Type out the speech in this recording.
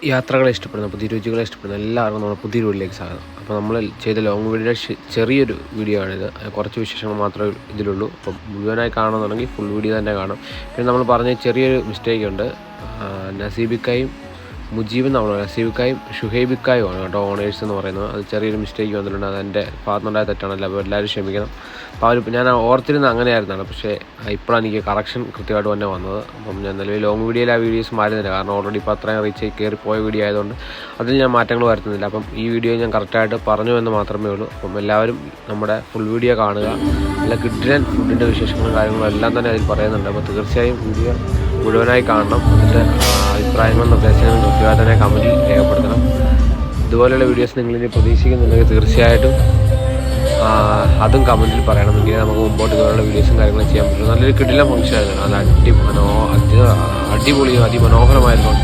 യാത്രകളെ ഇഷ്ടപ്പെടുന്ന പുതിയ രുചികളെ ഇഷ്ടപ്പെടുന്ന എല്ലാവർക്കും നമ്മുടെ പുതിയ വീഡിയോയിലേക്ക് സ്വാഗതം. അപ്പോൾ നമ്മൾ ചെയ്ത ലോങ് വീഡിയോയുടെ ചെറിയൊരു വീഡിയോ ആണിത്. കുറച്ച് വിശേഷങ്ങൾ മാത്രമേ ഇതിലുള്ളൂ. അപ്പം മുഴുവനായി കാണണമെന്നുണ്ടെങ്കിൽ ഫുൾ വീഡിയോ തന്നെ കാണാം. പിന്നെ നമ്മൾ പറഞ്ഞ ചെറിയൊരു മിസ്റ്റേക്ക് ഉണ്ട്. നസീബിക്കായും മുജീബ് എന്നാണ്, നസീബിക്കായും ഷുഹൈബിക്കായും ആണ് കേട്ടോ ഓണേഴ്സ് എന്ന് പറയുന്നത്. അത് ചെറിയൊരു മിസ്റ്റേക്ക് വന്നിട്ടുണ്ട്. അതെൻ്റെ ഭാഗത്തുനിന്നുണ്ടായ തെറ്റാണല്ലോ. അപ്പോൾ എല്ലാവരും ക്ഷമിക്കണം. അപ്പോൾ ഞാൻ ഓർത്തിരുന്നത് അങ്ങനെയായിരുന്നാണ്, പക്ഷേ ഇപ്പോഴാണ് എനിക്ക് കറക്ഷൻ കൃത്യമായിട്ട് തന്നെ വന്നത്. അപ്പം ഞാൻ നിലവിൽ ലോങ് വീഡിയോയിൽ ആ വീഡിയോസ് മാറുന്നില്ല, കാരണം ഓൾറെഡി ഇപ്പോൾ അത്രയും റീച്ച് കയറി പോയ വീഡിയോ ആയതുകൊണ്ട് അതിൽ ഞാൻ മാറ്റങ്ങൾ വരുത്തുന്നില്ല. അപ്പം ഈ വീഡിയോ ഞാൻ കറക്റ്റായിട്ട് പറഞ്ഞു എന്ന് മാത്രമേ ഉള്ളൂ. അപ്പം എല്ലാവരും നമ്മുടെ ഫുൾ വീഡിയോ കാണുക. നല്ല കിഡിലൻ ഫുഡിൻ്റെ വിശേഷങ്ങളും കാര്യങ്ങളും എല്ലാം തന്നെ അതിൽ പറയുന്നുണ്ട്. അപ്പോൾ തീർച്ചയായും വീഡിയോ മുഴുവനായി കാണണം. എന്നിട്ട് അഭിപ്രായങ്ങളും നിർദ്ദേശങ്ങളും കൃത്യമായി തന്നെ കമൻറ്റിൽ രേഖപ്പെടുത്തണം. ഇതുപോലെയുള്ള വീഡിയോസ് നിങ്ങളിനി പ്രതീക്ഷിക്കുന്നുണ്ടെങ്കിൽ തീർച്ചയായിട്ടും അതും കമൻറ്റിൽ പറയണമെങ്കിൽ നമുക്ക് മുമ്പോട്ട് ഇതുപോലുള്ള വീഡിയോസും കാര്യങ്ങളും ചെയ്യാൻ പറ്റും. നല്ലൊരു കിടിലൻ ഫംഗ്ഷൻ ആയിരുന്നു. നല്ല അടിപൊളിയും അതിമനോഹരമായിരുന്നു.